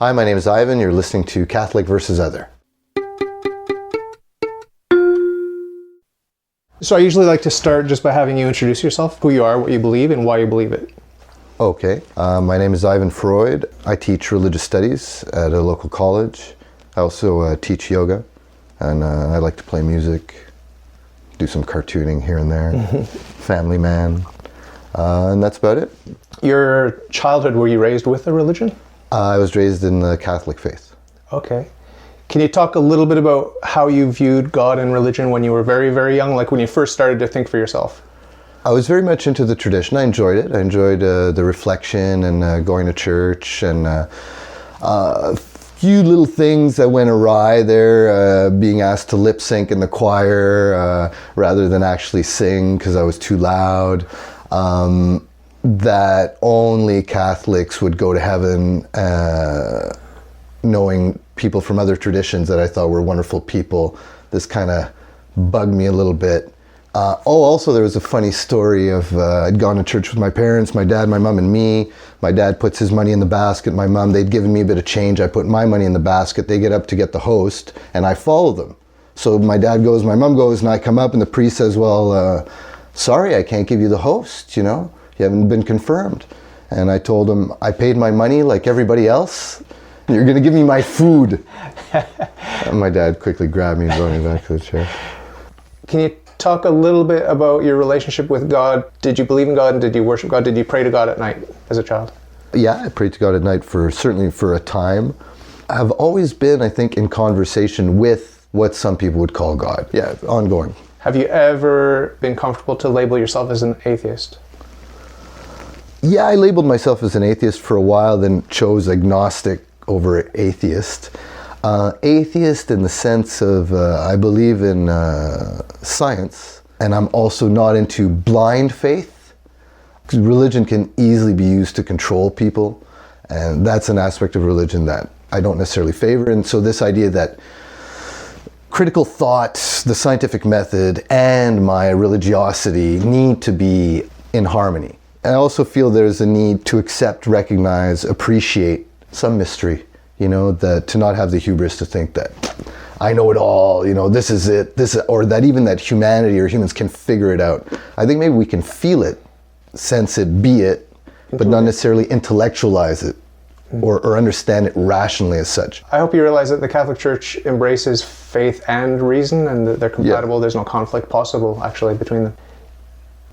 Hi, my name is Ivan. You're listening to Catholic versus Other. So I usually like to start just by having you introduce yourself, who you are, what you believe, and why you believe it. Okay. My name is Ivan Freud. I teach religious studies at a local college. I also teach yoga, and I like to play music, do some cartooning here and there, family man, and that's about it. Your childhood, were you raised with a religion? I was raised in the Catholic faith. Okay. Can you talk a little bit about how you viewed God and religion when you were very, very young, like when you first started to think for yourself? I was very much into the tradition. I enjoyed it. I enjoyed the reflection and going to church, and a few little things that went awry there, being asked to lip sync in the choir rather than actually sing because I was too loud. That only Catholics would go to heaven, knowing people from other traditions that I thought were wonderful people. This kind of bugged me a little bit. Also there was a funny story of I'd gone to church with my parents, my dad, my mom, and me. My dad puts his money in the basket. My mom, they'd given me a bit of change. I put my money in the basket. They get up to get the host, and I follow them. So my dad goes, my mom goes, and I come up, and the priest says, well, sorry, I can't give you the host, you know? You haven't been confirmed. And I told him, I paid my money like everybody else. You're going to give me my food. And my dad quickly grabbed me and brought me back to the chair. Can you talk a little bit about your relationship with God? Did you believe in God, and did you worship God? Did you pray to God at night as a child? Yeah, I prayed to God at night certainly for a time. I've always been, I think, in conversation with what some people would call God. Yeah, ongoing. Have you ever been comfortable to label yourself as an atheist? Yeah, I labeled myself as an atheist for a while, then chose agnostic over atheist. Atheist in the sense of I believe in science, and I'm also not into blind faith. Religion can easily be used to control people, and that's an aspect of religion that I don't necessarily favor. And so this idea that critical thought, the scientific method, and my religiosity need to be in harmony. And I also feel there's a need to accept, recognize, appreciate some mystery, you know, that to not have the hubris to think that I know it all, you know, this is it, or that even that humanity or humans can figure it out. I think maybe we can feel it, sense it, be it, but not necessarily intellectualize it or understand it rationally as such. I hope you realize that the Catholic Church embraces faith and reason, and that they're compatible. Yeah. There's no conflict possible actually between them.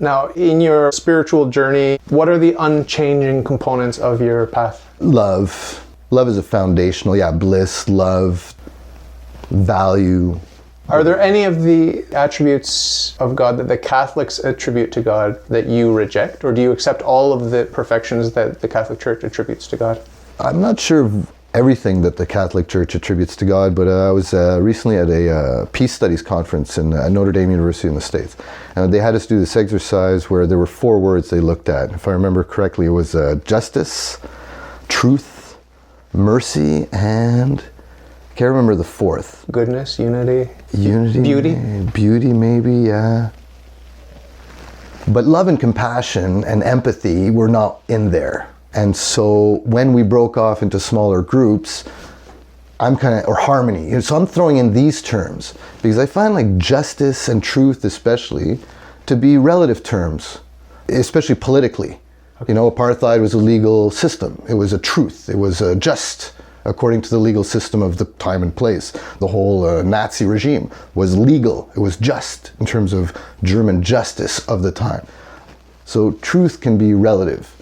Now, in your spiritual journey, what are the unchanging components of your path? Love. Love is a foundational, bliss, love, value. Are there any of the attributes of God that the Catholics attribute to God that you reject, or do you accept all of the perfections that the Catholic Church attributes to God? I'm not sure of everything that the Catholic Church attributes to God, but I was recently at a peace studies conference in Notre Dame University in the States, and they had us do this exercise where there were 4 words they looked at. If I remember correctly, it was justice, truth, mercy, and I can't remember the 4th. Goodness, unity, beauty? Beauty, maybe, yeah. But love and compassion and empathy were not in there. And so when we broke off into smaller groups, or harmony. So I'm throwing in these terms because I find like justice and truth especially to be relative terms, especially politically. Okay. You know, apartheid was a legal system. It was a truth. It was just according to the legal system of the time and place. The whole Nazi regime was legal. It was just in terms of German justice of the time. So truth can be relative.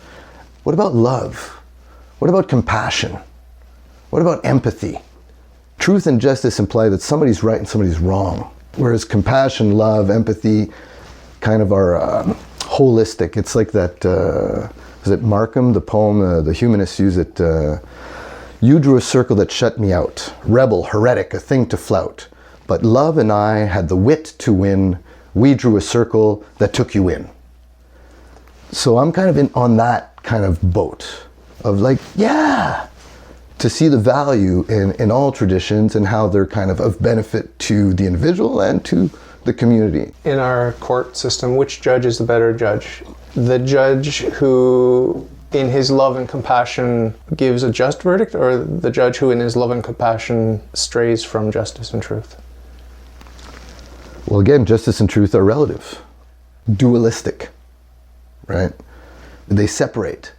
What about love? What about compassion? What about empathy? Truth and justice imply that somebody's right and somebody's wrong. Whereas compassion, love, empathy kind of are holistic. It's like that, is it Markham, the poem, the humanists use it, you drew a circle that shut me out, rebel, heretic, a thing to flout. But love and I had the wit to win, we drew a circle that took you in. So I'm kind of on that kind of boat of like, to see the value in all traditions and how they're kind of benefit to the individual and to the community. In our court system, which judge is the better judge? The judge who in his love and compassion gives a just verdict, or the judge who in his love and compassion strays from justice and truth? Well, again, justice and truth are relative, dualistic, right? They separate.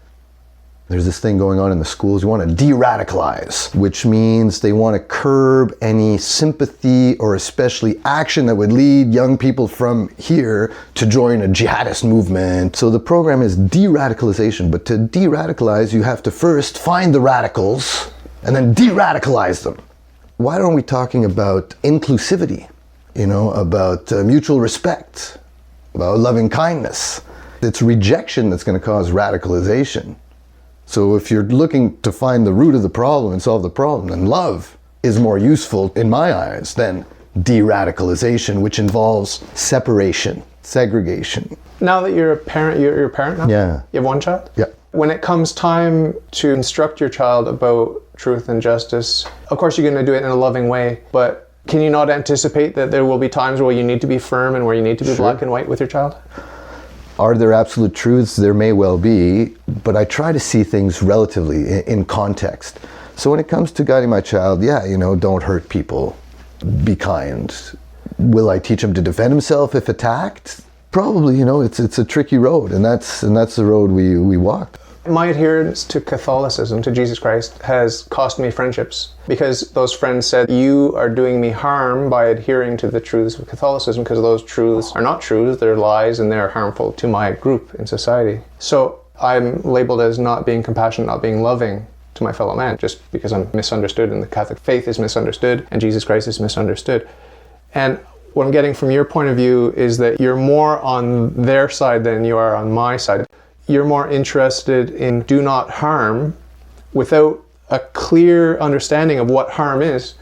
There's this thing going on in the schools, you want to de-radicalize, which means they want to curb any sympathy or especially action that would lead young people from here to join a jihadist movement. So the program is de-radicalization, but to de-radicalize, you have to first find the radicals and then de-radicalize them. Why aren't we talking about inclusivity, about mutual respect, about loving kindness? It's rejection that's going to cause radicalization. So if you're looking to find the root of the problem and solve the problem, then love is more useful in my eyes than de-radicalization, which involves separation, segregation. Now that you're a parent, you're a parent now? Yeah. You have one child? Yeah. When it comes time to instruct your child about truth and justice, of course you're going to do it in a loving way, but can you not anticipate that there will be times where you need to be firm and where you need to be black and white with your child? Are there absolute truths? There may well be, but I try to see things relatively in context. So when it comes to guiding my child, don't hurt people, be kind. Will I teach him to defend himself if attacked? Probably, it's a tricky road, and that's the road we walked. My adherence to Catholicism, to Jesus Christ, has cost me friendships because those friends said, you are doing me harm by adhering to the truths of Catholicism because those truths are not truths, they're lies, and they're harmful to my group in society. So I'm labeled as not being compassionate, not being loving to my fellow man just because I'm misunderstood and the Catholic faith is misunderstood and Jesus Christ is misunderstood. And what I'm getting from your point of view is that you're more on their side than you are on my side. You're more interested in do not harm without a clear understanding of what harm is.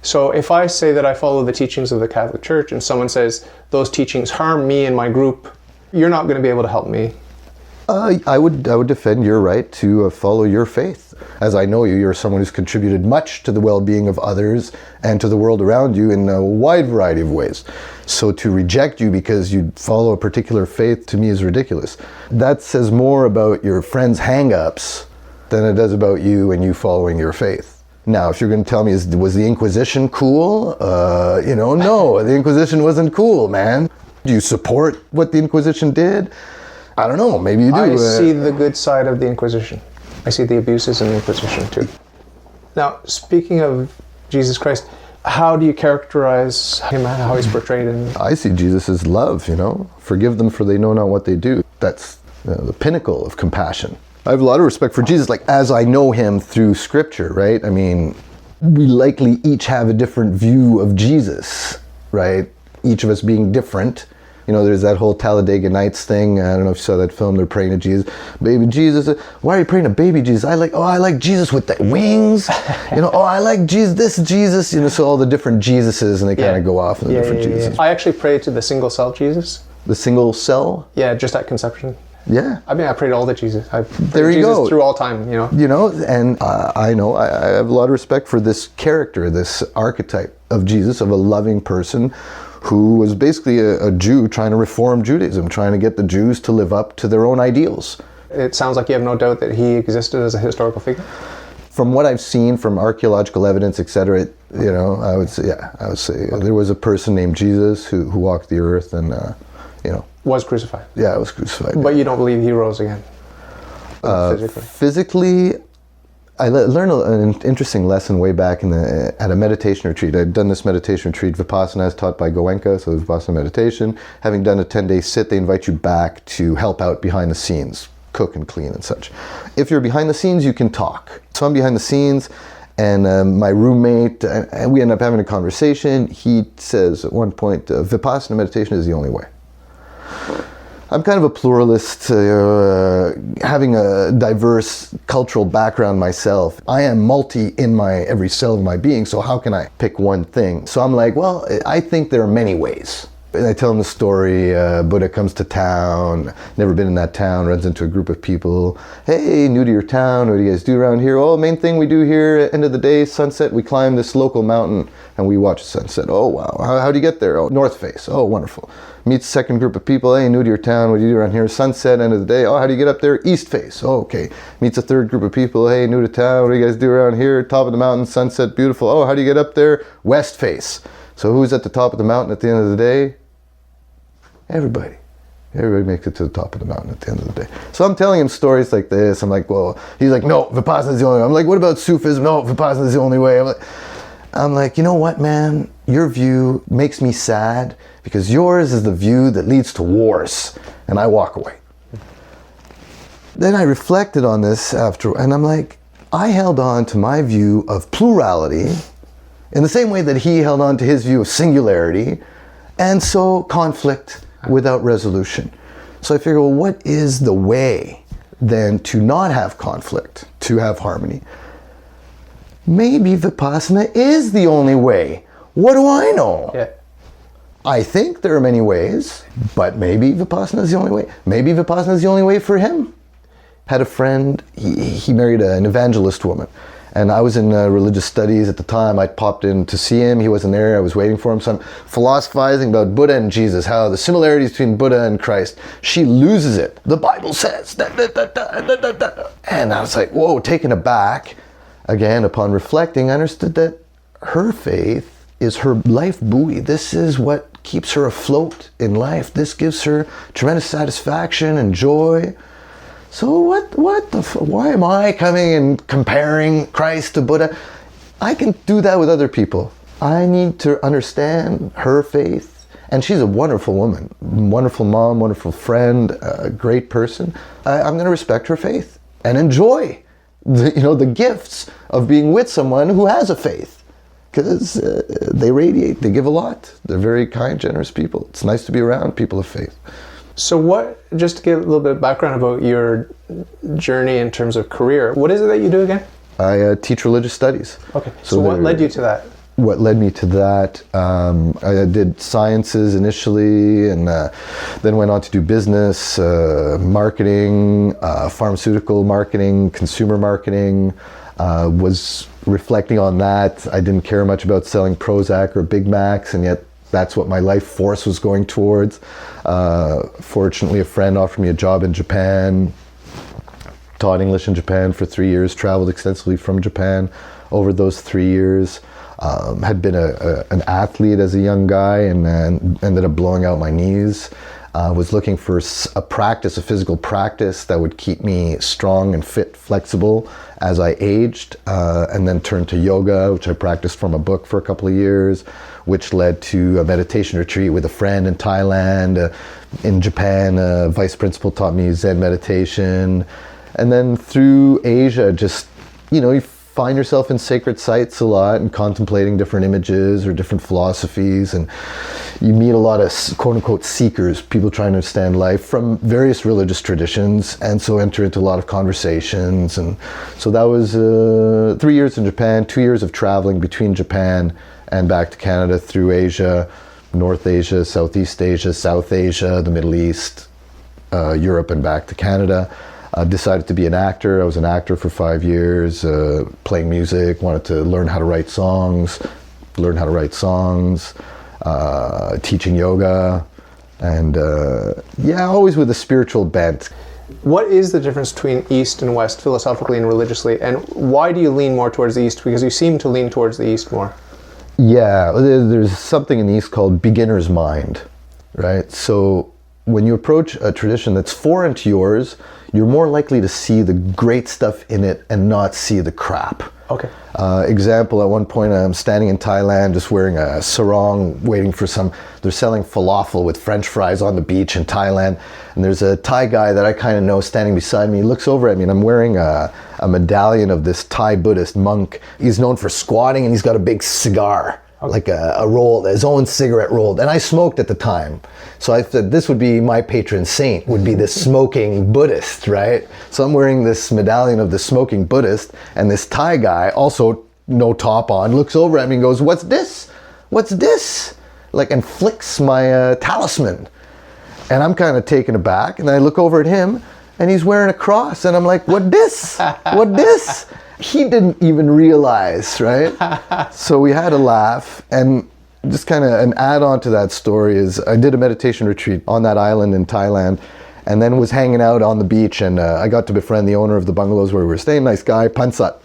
So if I say that I follow the teachings of the Catholic Church and someone says those teachings harm me and my group, you're not going to be able to help me. I would defend your right to follow your faith. As I know you're someone who's contributed much to the well-being of others and to the world around you in a wide variety of ways. So to reject you because you follow a particular faith to me is ridiculous. That says more about your friend's hang-ups than it does about you and you following your faith. Now, if you're going to tell me, was the Inquisition cool? No, the Inquisition wasn't cool, man. Do you support what the Inquisition did? I don't know, maybe you do. I see the good side of the Inquisition. I see the abuses in the Inquisition too. Now, speaking of Jesus Christ, how do you characterize him, how he's portrayed in... I see Jesus as love, Forgive them for they know not what they do. That's the pinnacle of compassion. I have a lot of respect for Jesus, as I know him through scripture, right? I mean, we likely each have a different view of Jesus, right? Each of us being different. There's that whole Talladega Nights thing. I don't know if you saw that film. They're praying to Jesus, baby Jesus. Why are you praying to baby Jesus? I like Jesus with the wings. I like Jesus. This Jesus. So all the different Jesuses, and they kind of go off in the different Jesus. I actually pray to the single cell Jesus. The single cell. Yeah, just at conception. Yeah. I mean, I prayed all the Jesus. There you go. Through all time. And I know I have a lot of respect for this character, this archetype of Jesus, of a loving person who was basically a Jew trying to reform Judaism, trying to get the Jews to live up to their own ideals. It sounds like you have no doubt that he existed as a historical figure. From what I've seen from archaeological evidence, etc., I would say there was a person named Jesus who walked the earth and, Was crucified. Yeah, was crucified. But you don't believe he rose again? Physically, I learned an interesting lesson way back at a meditation retreat. I'd done this meditation retreat, Vipassana, as taught by Goenka, so Vipassana meditation. Having done a 10-day sit, they invite you back to help out behind the scenes, cook and clean and such. If you're behind the scenes, you can talk. So I'm behind the scenes, and my roommate, and we end up having a conversation. He says at one point, Vipassana meditation is the only way. I'm kind of a pluralist, having a diverse cultural background myself. I am multi in every cell of my being, so how can I pick one thing? So I'm like, well, I think there are many ways. And I tell him the story. Buddha comes to town, never been in that town, runs into a group of people. Hey, new to your town, what do you guys do around here? Oh, main thing we do here, end of the day, sunset, we climb this local mountain and we watch sunset. Oh, wow. How do you get there? Oh, north face. Oh, wonderful. Meets the second group of people. Hey, new to your town, what do you do around here? Sunset, end of the day. Oh, how do you get up there? East face. Oh, okay. Meets a third group of people. Hey, new to town, what do you guys do around here? Top of the mountain, sunset, beautiful. Oh, how do you get up there? West face. So who's at the top of the mountain at the end of the day? Everybody. Everybody makes it to the top of the mountain at the end of the day. So I'm telling him stories like this. I'm like, well, he's like, no, Vipassana is the only way. I'm like, what about Sufism? No, Vipassana is the only way. I'm like, you know what, man? Your view makes me sad because yours is the view that leads to wars. And I walk away. Then I reflected on this after, and I'm like, I held on to my view of plurality in the same way that he held on to his view of singularity, and so conflict without resolution. So I figure, well, what is the way then to not have conflict, to have harmony? Maybe Vipassana is the only way. What do I know? Yeah. I think there are many ways, but maybe Vipassana is the only way. Maybe Vipassana is the only way for him. Had a friend, he married an evangelist woman. And I was in religious studies at the time. I popped in to see him. He wasn't there. I was waiting for him. So I'm philosophizing about Buddha and Jesus, how the similarities between Buddha and Christ. She loses it. The Bible says. Da, da, da, da, da, da, da. And I was like, whoa, taken aback. Again, upon reflecting, I understood that her faith is her life buoy. This is what keeps her afloat in life. This gives her tremendous satisfaction and joy. So why am I coming and comparing Christ to Buddha? I can do that with other people. I need to understand her faith. And she's a wonderful woman, wonderful mom, wonderful friend, a great person. I'm going to respect her faith and enjoy the gifts of being with someone who has a faith. Because they radiate, they give a lot. They're very kind, generous people. It's nice to be around people of faith. So just to give a little bit of background about your journey in terms of career, what is it that you do again? I teach religious studies. Okay, so what led you to that? What led me to that, I did sciences initially and then went on to do business, marketing, pharmaceutical marketing, consumer marketing, was reflecting on that. I didn't care much about selling Prozac or Big Macs, and yet that's what my life force was going towards. Fortunately, a friend offered me a job in Japan, taught English in Japan for 3 years, traveled extensively from Japan over those 3 years. Had been an athlete as a young guy and then ended up blowing out my knees. Was looking for a physical practice that would keep me strong and fit, flexible as I aged, and then turned to yoga, which I practiced from a book for a couple of years, which led to a meditation retreat with a friend in Thailand. In Japan, a vice principal taught me Zen meditation. And then through Asia, just, you find yourself in sacred sites a lot and contemplating different images or different philosophies, and you meet a lot of quote-unquote seekers, people trying to understand life from various religious traditions, and so enter into a lot of conversations. And so that was 3 years in Japan, 2 years of traveling between Japan and back to Canada through Asia, North Asia, Southeast Asia, South Asia, the Middle East, Europe, and back to Canada. Decided to be an actor. I was an actor for 5 years, playing music, wanted to learn how to write songs, teaching yoga, and always with a spiritual bent. What is the difference between East and West philosophically and religiously, and why do you lean more towards the East? Because you seem to lean towards the East more. Yeah, there's something in the East called beginner's mind, right? So when you approach a tradition that's foreign to yours, you're more likely to see the great stuff in it and not see the crap. Okay. Example, at one point I'm standing in Thailand just wearing a sarong, waiting for they're selling falafel with French fries on the beach in Thailand, and there's a Thai guy that I kind of know standing beside me. He looks over at me and I'm wearing a medallion of this Thai Buddhist monk. He's known for squatting and he's got a big cigar. Okay. Like a roll, his own cigarette rolled. And I smoked at the time. So I said, this would be my patron saint, would be this smoking Buddhist, right? So I'm wearing this medallion of the smoking Buddhist, and this Thai guy, also no top on, looks over at me and goes, what's this? What's this? like, and flicks my talisman. And I'm kind of taken aback, and I look over at him, and he's wearing a cross, and I'm like, what this? What this? He didn't even realize, right? So we had a laugh, and just kind of an add-on to that story is I did a meditation retreat on that island in Thailand, and then was hanging out on the beach, and I got to befriend the owner of the bungalows where we were staying, nice guy, Pansat.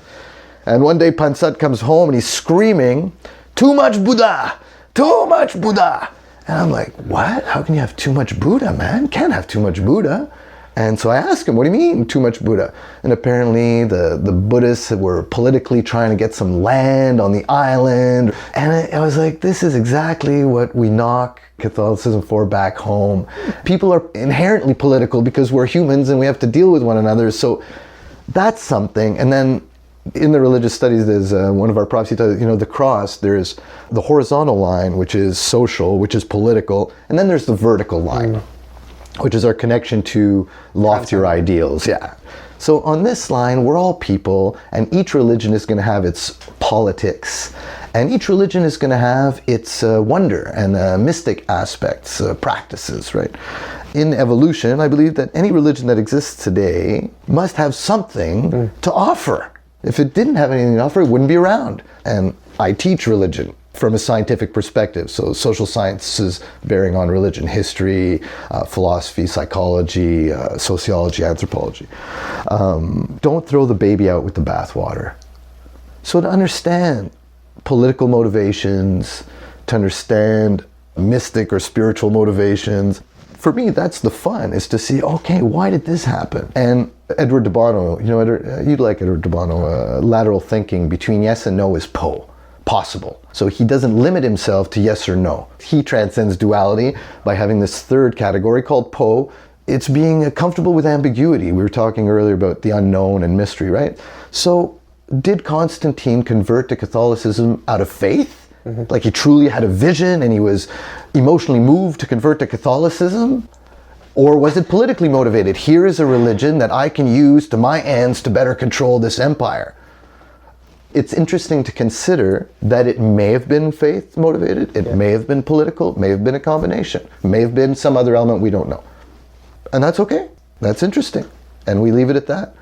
And one day Pansat comes home, and he's screaming, "Too much Buddha! Too much Buddha!" And I'm like, what? How can you have too much Buddha, man? Can't have too much Buddha. And so I asked him, what do you mean, too much Buddha? And apparently the Buddhists were politically trying to get some land on the island. And I was like, this is exactly what we knock Catholicism for back home. People are inherently political because we're humans and we have to deal with one another. So that's something. And then in the religious studies, there's one of our profs, he tells, the cross, there's the horizontal line, which is social, which is political, and then there's the vertical line, which is our connection to loftier ideals. Yeah. So on this line, we're all people, and each religion is going to have its politics, and each religion is going to have its wonder and mystic aspects, practices, right? In evolution, I believe that any religion that exists today must have something to offer. If it didn't have anything to offer, it wouldn't be around. And I teach religion from a scientific perspective. So social sciences bearing on religion, history, philosophy, psychology, sociology, anthropology. Don't throw the baby out with the bathwater. So to understand political motivations, to understand mystic or spiritual motivations, for me, that's the fun, is to see, okay, why did this happen? And Edward de Bono, you'd like Edward de Bono, lateral thinking between yes and no is possible. So he doesn't limit himself to yes or no. He transcends duality by having this third category called It's being comfortable with ambiguity. We were talking earlier about the unknown and mystery, right? So did Constantine convert to Catholicism out of faith? Like he truly had a vision and he was emotionally moved to convert to Catholicism? Or was it politically motivated? Here is a religion that I can use to my ends to better control this empire. It's interesting to consider that it may have been faith motivated, it may have been political, it may have been a combination, it may have been some other element we don't know. And that's okay. That's interesting. And we leave it at that.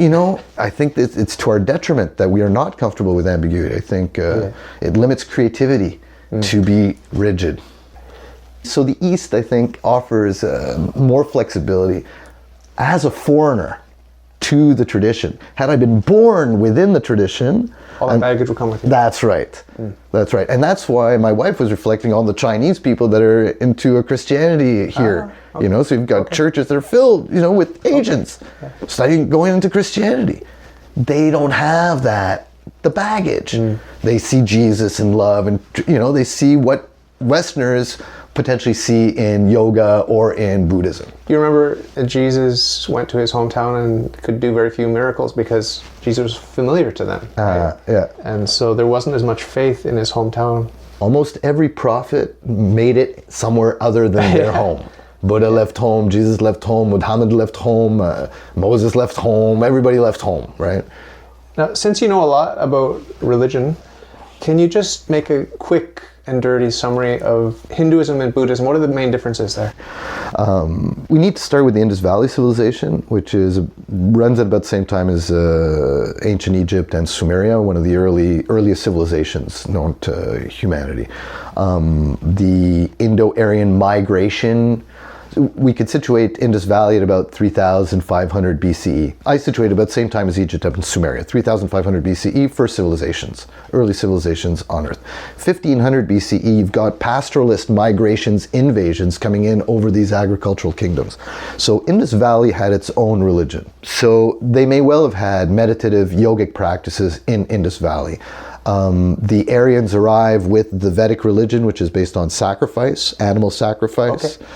I think that it's to our detriment that we are not comfortable with ambiguity. I think it limits creativity to be rigid. So the East, I think, offers more flexibility as a foreigner to the tradition. Had I been born within the tradition, all that baggage will come with you. That's right. That's right. And that's why my wife was reflecting on the Chinese people that are into a Christianity here. Okay. So you've got churches that are filled, with Asians studying, going into Christianity. They don't have the baggage. They see Jesus in love, and they see what Westerners potentially see in yoga or in Buddhism. You remember Jesus went to his hometown and could do very few miracles because Jesus was familiar to them. Yeah. And so there wasn't as much faith in his hometown. Almost every prophet made it somewhere other than their home. Buddha left home, Jesus left home, Muhammad left home, Moses left home, everybody left home, right? Now, since you know a lot about religion, can you just make a quick and dirty summary of Hinduism and Buddhism? What are the main differences there? We need to start with the Indus Valley civilization, which runs at about the same time as ancient Egypt and Sumeria, one of the earliest civilizations known to humanity. The Indo-Aryan migration, we could situate Indus Valley at about 3,500 BCE. I situate about the same time as Egypt up in Sumeria, 3,500 BCE, first civilizations, early civilizations on Earth. 1,500 BCE, you've got pastoralist migrations, invasions coming in over these agricultural kingdoms. So Indus Valley had its own religion. So they may well have had meditative yogic practices in Indus Valley. The Aryans arrive with the Vedic religion, which is based on sacrifice, animal sacrifice. Okay.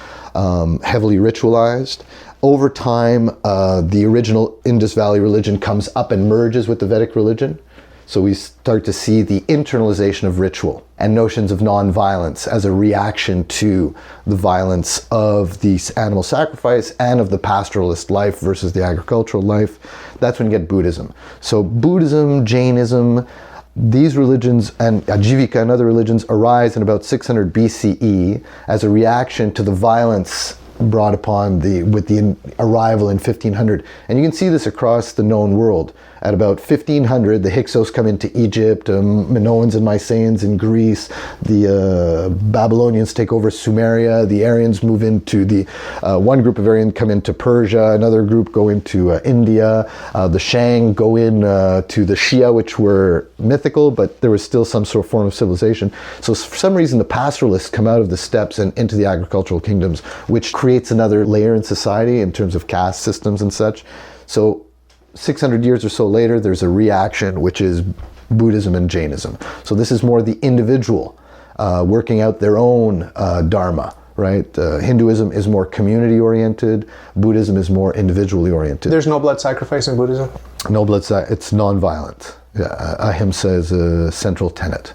Heavily ritualized. Over time, the original Indus Valley religion comes up and merges with the Vedic religion. So we start to see the internalization of ritual and notions of non-violence as a reaction to the violence of the animal sacrifice and of the pastoralist life versus the agricultural life. That's when you get Buddhism. So Buddhism, Jainism, These religions and Ajivika and other religions arise in about 600 BCE as a reaction to the violence brought upon with the arrival in 1500. And you can see this across the known world. At about 1500, the Hyksos come into Egypt, Minoans and Mycenaeans in Greece, the Babylonians take over Sumeria, the Aryans move into one group of Aryans come into Persia, another group go into India, the Shang go in to the Shia, which were mythical, but there was still some sort of form of civilization. So for some reason, the pastoralists come out of the steppes and into the agricultural kingdoms, which creates another layer in society in terms of caste systems and such. So 600 years or so later, there's a reaction, which is Buddhism and Jainism. So this is more the individual working out their own dharma, right? Hinduism is more community-oriented. Buddhism is more individually-oriented. There's no blood sacrifice in Buddhism? No blood it's non-violent. Yeah, ahimsa is a central tenet.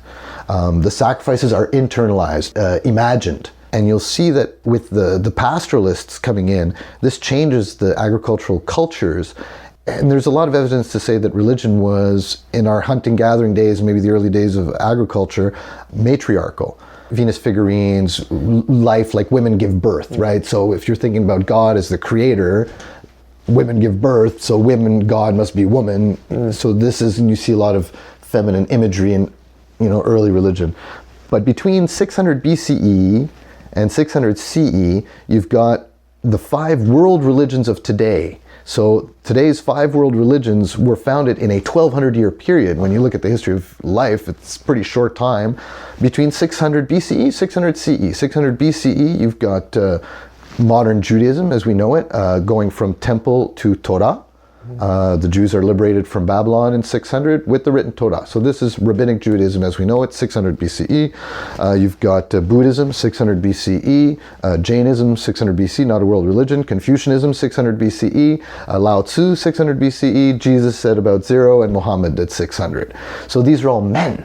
The sacrifices are internalized, imagined. And you'll see that with the pastoralists coming in, this changes the agricultural cultures. And there's a lot of evidence to say that religion was, in our hunting-gathering days, maybe the early days of agriculture, matriarchal. Venus figurines, life, like women give birth, right? So if you're thinking about God as the creator, women give birth, so women, God must be woman. So this is, and you see a lot of feminine imagery in, early religion. But between 600 BCE and 600 CE, you've got the 5 world religions of today. So today's 5 world religions were founded in a 1200-year period. When you look at the history of life, it's a pretty short time. Between 600 BCE, 600 CE. 600 BCE, you've got modern Judaism as we know it, going from temple to Torah. The Jews are liberated from Babylon in 600 with the written Torah. So this is rabbinic Judaism as we know it, 600 BCE. You've got Buddhism, 600 BCE. Jainism, 600 BCE, not a world religion. Confucianism, 600 BCE. Lao Tzu, 600 BCE. Jesus said about 0, and Muhammad at 600. So these are all men.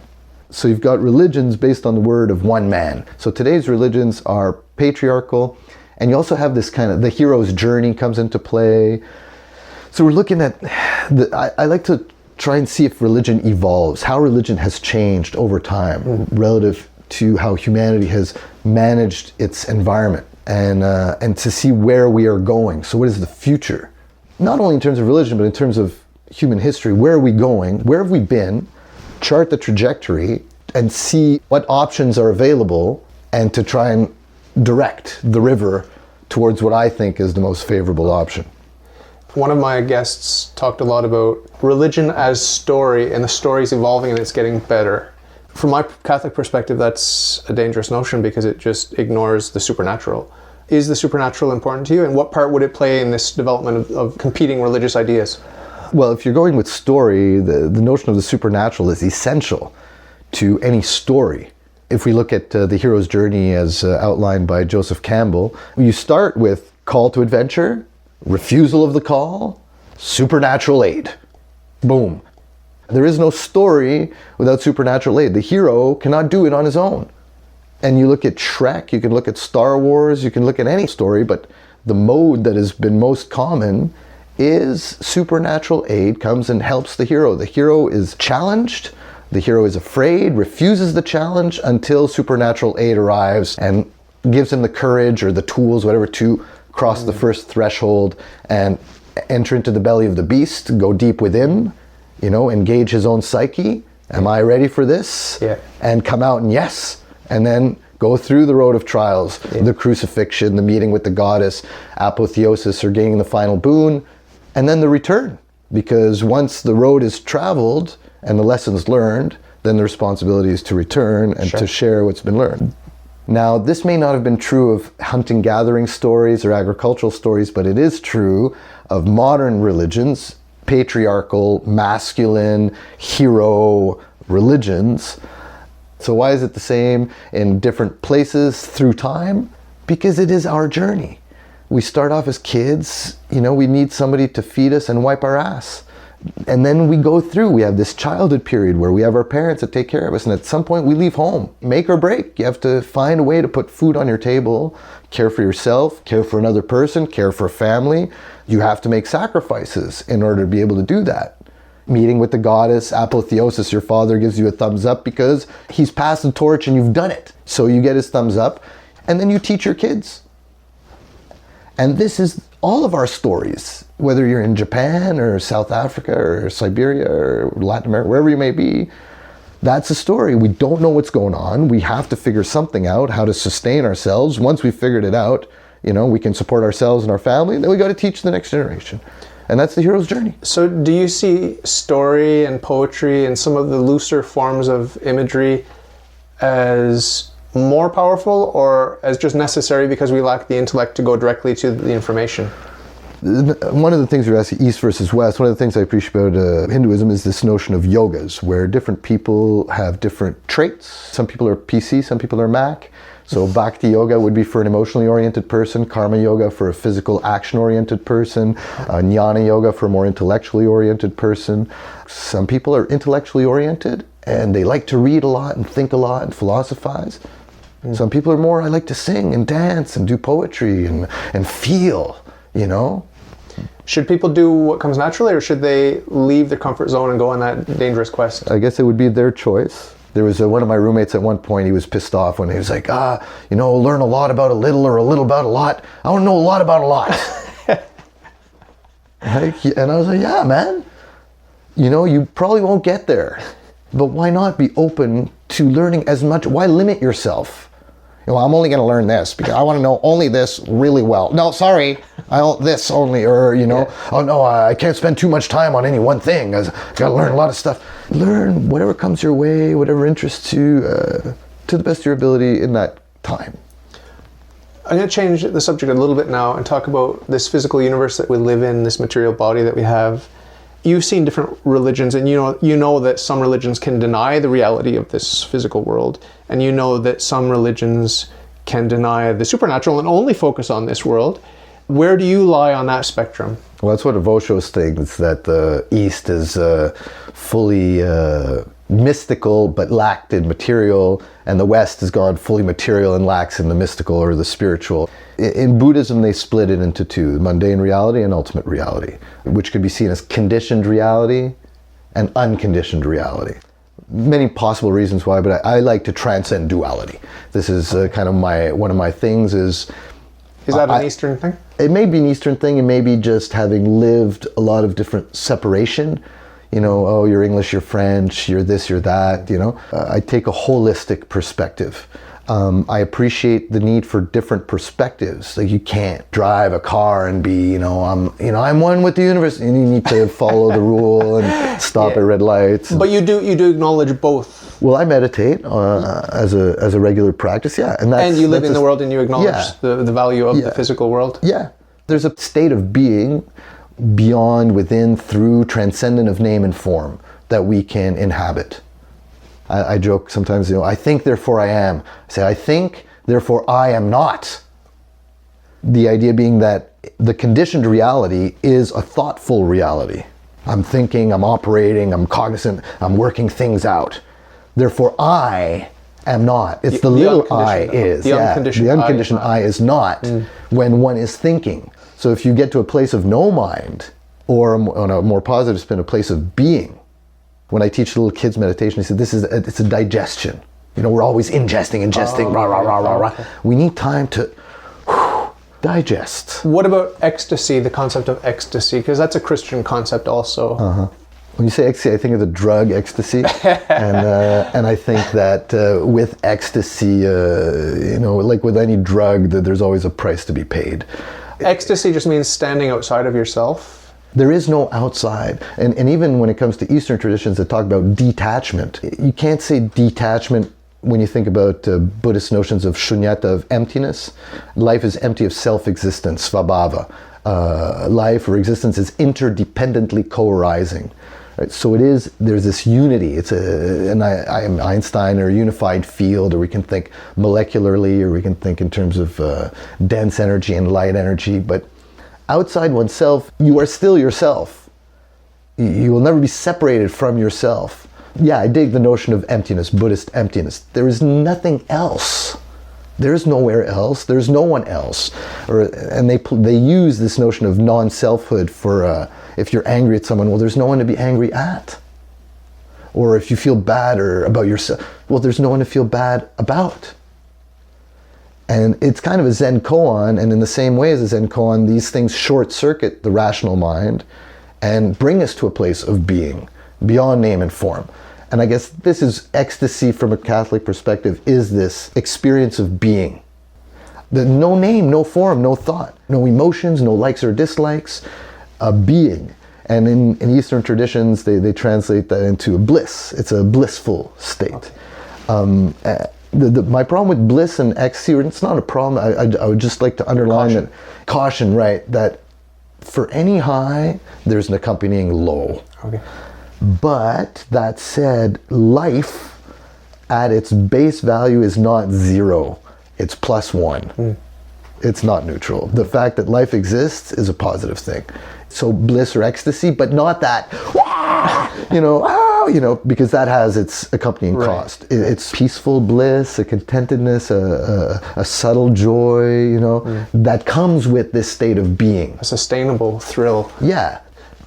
So you've got religions based on the word of one man. So today's religions are patriarchal. And you also have this kind of, the hero's journey comes into play. So we're looking at, I like to try and see if religion evolves, how religion has changed over time relative to how humanity has managed its environment and to see where we are going. So what is the future? Not only in terms of religion, but in terms of human history. Where are we going? Where have we been? Chart the trajectory and see what options are available and to try and direct the river towards what I think is the most favorable option. One of my guests talked a lot about religion as story, and the story's evolving and it's getting better. From my Catholic perspective, that's a dangerous notion because it just ignores the supernatural. Is the supernatural important to you, and what part would it play in this development of competing religious ideas? Well, if you're going with story, the notion of the supernatural is essential to any story. If we look at the hero's journey as outlined by Joseph Campbell, you start with call to adventure, refusal of the call, supernatural aid. Boom. There is no story without supernatural aid. The hero cannot do it on his own. And you look at Shrek, you can look at Star Wars, you can look at any story, but the mode that has been most common is supernatural aid comes and helps the hero. The hero is challenged, the hero is afraid, refuses the challenge until supernatural aid arrives and gives him the courage or the tools, whatever, to cross the first threshold and enter into the belly of the beast, go deep within, engage his own psyche. Am I ready for this? Yeah. And come out and yes. And then go through the road of trials, the crucifixion, the meeting with the goddess, apotheosis or gaining the final boon, and then the return. Because once the road is traveled and the lessons learned, then the responsibility is to return and to share what's been learned. Now, this may not have been true of hunting-gathering stories or agricultural stories, but it is true of modern religions, patriarchal, masculine, hero religions. So why is it the same in different places through time? Because it is our journey. We start off as kids, we need somebody to feed us and wipe our ass. And then we go through, we have this childhood period where we have our parents that take care of us, and at some point we leave home. Make or break. You have to find a way to put food on your table, care for yourself, care for another person, care for a family. You have to make sacrifices in order to be able to do that. Meeting with the goddess, apotheosis, your father gives you a thumbs up because he's passed the torch and you've done it. So you get his thumbs up, and then you teach your kids. And this is all of our stories, whether you're in Japan or South Africa or Siberia or Latin America, wherever you may be. That's a story. We don't know what's going on. We have to figure something out, how to sustain ourselves. Once we've figured it out, we can support ourselves and our family, and then we got to teach the next generation. And that's the hero's journey. So do you see story and poetry and some of the looser forms of imagery as more powerful or as just necessary because we lack the intellect to go directly to the information? One of the things you're asking, East versus West, one of the things I appreciate about Hinduism is this notion of yogas, where different people have different traits. Some people are PC, some people are Mac. So Bhakti Yoga would be for an emotionally oriented person, Karma Yoga for a physical action-oriented person, Jnana Yoga for a more intellectually oriented person. Some people are intellectually oriented and they like to read a lot and think a lot and philosophize. Some people are more, I like to sing and dance and do poetry and feel, Should people do what comes naturally, or should they leave their comfort zone and go on that dangerous quest? I guess it would be their choice. There was one of my roommates at one point, he was pissed off when he was like, learn a lot about a little or a little about a lot. I want to know a lot about a lot. And I was like, yeah, man, you probably won't get there, but why not be open to learning as much? Why limit yourself? I'm only going to learn this because I want to know only this really well. No, sorry, I don't this only, or oh no, I can't spend too much time on any one thing. I've got to learn a lot of stuff. Learn whatever comes your way, whatever interests you, to the best of your ability in that time. I'm going to change the subject a little bit now and talk about this physical universe that we live in, this material body that we have. You've seen different religions, and you know that some religions can deny the reality of this physical world, and you know that some religions can deny the supernatural and only focus on this world. Where do you lie on that spectrum? Well, that's what Osho's thinks, that the East is fully mystical but lacked in material, and the West has gone fully material and lacks in the mystical or the spiritual. In Buddhism, they split it into two, mundane reality and ultimate reality, which could be seen as conditioned reality and unconditioned reality. Many possible reasons why, but I like to transcend duality. This is kind of one of my things is... Is that an Eastern thing? It may be an Eastern thing, and maybe just having lived a lot of different separation. You're English, you're French, you're this, you're that, I take a holistic perspective. I appreciate the need for different perspectives. Like, you can't drive a car and be, I'm one with the universe, and you need to follow the rule and stop at red lights. But you do acknowledge both. Well, I meditate as a regular practice, yeah. And you live in the world and you acknowledge the value of the physical world? Yeah. There's a state of being beyond, within, through, transcendent of name and form that we can inhabit. I joke sometimes, I think, therefore I am. I say, I think, therefore I am not. The idea being that the conditioned reality is a thoughtful reality. I'm thinking, I'm operating, I'm cognizant, I'm working things out. Therefore I am not. It's the little I is. The unconditioned I is not when one is thinking. So if you get to a place of no mind, or on a more positive spin, a place of being. When I teach little kids meditation, I said, it's a digestion. We're always ingesting, rah, rah, rah, rah, rah. Okay. We need time to digest. What about ecstasy, the concept of ecstasy? Because that's a Christian concept also. Uh-huh. When you say ecstasy, I think of the drug ecstasy. and I think that with ecstasy, like with any drug, there's always a price to be paid. Ecstasy just means standing outside of yourself. There is no outside. And even when it comes to Eastern traditions that talk about detachment, you can't say detachment when you think about Buddhist notions of shunyata, of emptiness. Life is empty of self-existence, svabhava. Life or existence is interdependently co-arising. Right? So there's this unity. I am Einstein, or a unified field, or we can think molecularly, or we can think in terms of dense energy and light energy. But outside oneself, you are still yourself. You will never be separated from yourself. Yeah, I dig the notion of emptiness, Buddhist emptiness. There is nothing else There's nowhere else. There's no one else. And they use this notion of non-selfhood for if you're angry at someone, well, there's no one to be angry at. Or if you feel bad or about yourself, well, there's no one to feel bad about. And it's kind of a Zen koan, and in the same way as a Zen koan, these things short-circuit the rational mind and bring us to a place of being, beyond name and form. And I guess this is ecstasy from a Catholic perspective, is this experience of being. No name, no form, no thought, no emotions, no likes or dislikes, a being. And in Eastern traditions, they translate that into a bliss. It's a blissful state. Okay. My problem with bliss and ecstasy, it's not a problem, I would just like to underline caution, right, that for any high, there's an accompanying low. Okay. But that said, life at its base value is not zero, it's +1. It's not neutral. The fact that life exists is a positive thing. So bliss or ecstasy, but not that, because that has its accompanying cost. It's peaceful bliss, a contentedness, a subtle joy, that comes with this state of being. A sustainable thrill. Yeah.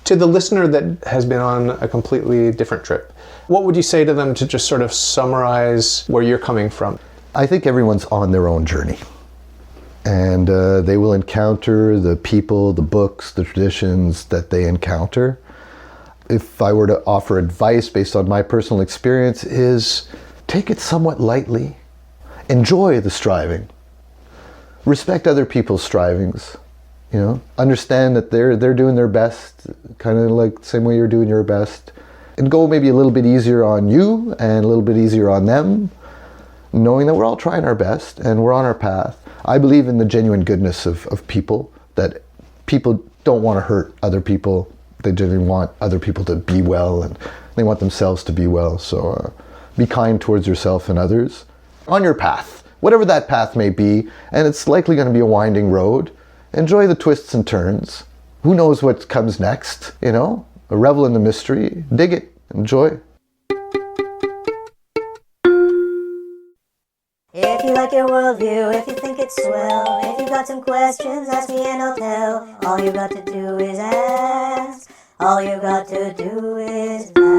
To the listener that has been on a completely different trip, what would you say to them to just sort of summarize where you're coming from? I think everyone's on their own journey. And they will encounter the people, the books, the traditions that they encounter. If I were to offer advice based on my personal experience, is take it somewhat lightly. Enjoy the striving. Respect other people's strivings. Understand that they're doing their best, kind of like the same way you're doing your best. And go maybe a little bit easier on you and a little bit easier on them, knowing that we're all trying our best and we're on our path. I believe in the genuine goodness of people, that people don't want to hurt other people. They genuinely want other people to be well, and they want themselves to be well. So be kind towards yourself and others on your path, whatever that path may be. And it's likely going to be a winding road. Enjoy the twists and turns. Who knows what comes next, Revel in the mystery. Dig it. Enjoy. If you like your worldview, if you think it's swell, if you got some questions, ask me and I'll tell. All you got to do is ask. All you got to do is ask.